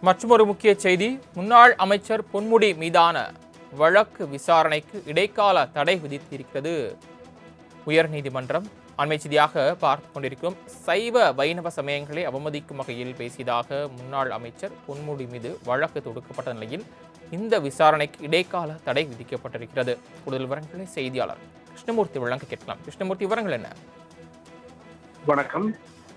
மற்றொரு முக்கிய செய்தி, முன்னாள் அமைச்சர் பொன்முடி மீதான வழக்கு விசாரணைக்கு இடைக்கால தடை விதித்திருக்கிறது உயர்நீதிமன்றம். அண்மை செய்தியாக பார்த்துக் கொண்டிருக்கிறோம். சைவ வைணவ சமயங்களை அவமதிக்கும் வகையில் பேசியதாக முன்னாள் அமைச்சர் பொன்முடி மீது வழக்கு தொடுக்கப்பட்ட நிலையில் இந்த விசாரணைக்கு இடைக்கால தடை விதிக்கப்பட்டிருக்கிறது. கூடுதல் விவரங்களை செய்தியாளர் கிருஷ்ணமூர்த்தி வழங்க கேட்கலாம். கிருஷ்ணமூர்த்தி, விவரங்கள் என்ன? வணக்கம்.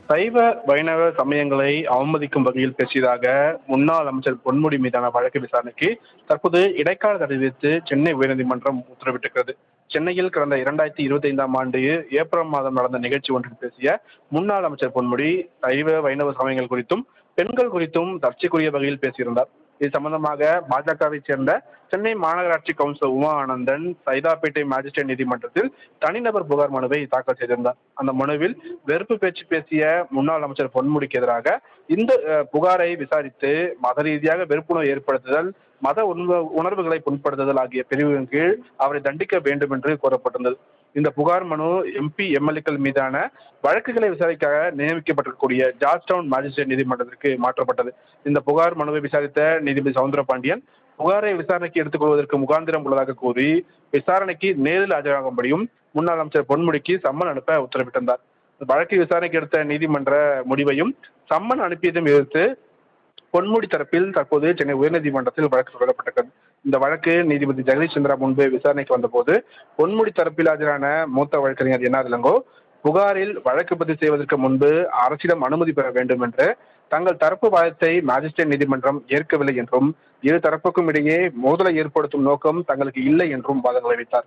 சைவ வைணவ சமயங்களை அவமதிக்கும் வகையில் பேசியதாக முன்னாள் அமைச்சர் பொன்முடி மீதான வழக்கு விசாரணைக்கு தற்போது இடைக்கால தடை விதித்து சென்னை உயர்நீதிமன்றம் உத்தரவிட்டிருக்கிறது. சென்னையில் கடந்த 2025ஆம் ஆண்டு ஏப்ரல் மாதம் நடந்த நிகழ்ச்சி ஒன்றில் பேசிய முன்னாள் அமைச்சர் பொன்முடி சைவ வைணவ சமயங்கள் குறித்தும் பெண்கள் குறித்தும் சர்ச்சைக்குரிய வகையில் பேசியிருந்தார். இது சம்பந்தமாக பாஜகவை சேர்ந்த சென்னை மாநகராட்சி கவுன்சிலர் உமா ஆனந்தன் சைதாப்பேட்டை மாஜிஸ்ட்ரேட் நீதிமன்றத்தில் தனிநபர் புகார் மனுவை தாக்கல் செய்திருந்தார். அந்த மனுவில் வெறுப்பு பேச்சு பேசிய முன்னாள் அமைச்சர் பொன்முடிக்கு எதிராக இந்த புகாரை விசாரித்து மத ரீதியாக வெறுப்புணர்வு ஏற்படுத்துதல், மத உணர்வுகளை புண்படுத்துதல் ஆகிய பிரிவுகளின் கீழ் அவரை தண்டிக்க வேண்டும் என்று கோரப்பட்டிருந்தது. இந்த புகார் மனு எம்பி எம்எல்ஏக்கள் மீதான வழக்குகளை விசாரிக்க நியமிக்கப்பட்டிருக்கக்கூடிய ஜார்ஜ் டவுன் மாஜிஸ்ட்ரேட் நீதிமன்றத்திற்கு மாற்றப்பட்டது. இந்த புகார் மனுவை விசாரித்த நீதிபதி சவுந்தரபாண்டியன் புகாரை விசாரணைக்கு எடுத்துக் கொள்வதற்கு முகாந்திரம் உள்ளதாக கூறி விசாரணைக்கு நேரில் ஆஜராகும்படியும் முன்னாள் அமைச்சர் பொன்முடிக்கு சம்மன் அனுப்ப உத்தரவிட்டிருந்தார். வழக்கை விசாரணைக்கு எடுத்த நீதிமன்ற முடிவையும் சம்மன் அனுப்பியதும் எதிர்த்து பொன்முடி தரப்பில் தற்போது சென்னை உயர்நீதிமன்றத்தில் வழக்கு தொடரப்பட்டது. இந்த வழக்கு நீதிபதி ஜெகதீஷ் சந்திரா முன்பு விசாரணைக்கு வந்தபோது பொன்முடி தரப்பில் ஆஜரான மூத்த வழக்கறிஞர் என்ஆர் இளங்கோ புகாரில் வழக்கு பதிவு செய்வதற்கு முன்பு அரசிடம் அனுமதி பெற வேண்டும் என்று தங்கள் தரப்பு வாதத்தை மாஜிஸ்ட்ரேட் நீதிமன்றம் ஏற்கவில்லை என்றும் இரு தரப்புக்கும் இடையே மோதலை ஏற்படுத்தும் நோக்கம் தங்களுக்கு இல்லை என்றும் வாதங்களை வைத்தார்.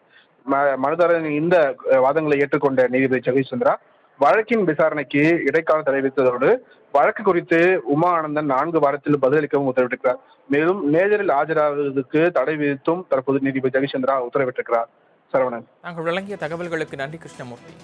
மனுதாரரின் இந்த வாதங்களை ஏற்றுக்கொண்ட நீதிபதி ஜெகதீஷ் சந்திரா வழக்கின் விசாரணைக்கு இடைக்கால தடை விதித்ததோடு வழக்கு குறித்து உமா ஆனந்தன் 4 வாரத்தில் பதிலளிக்கவும் உத்தரவிட்டிருக்கிறார். மேலும் நேரில் ஆஜராவதற்கு தடை விதித்தும் தற்போது நீதிபதி ஜெகதீஷ் சந்திரா உத்தரவிட்டிருக்கிறார். சரவணன், நாங்கள் வழங்கிய தகவல்களுக்கு நன்றி கிருஷ்ணமூர்த்தி.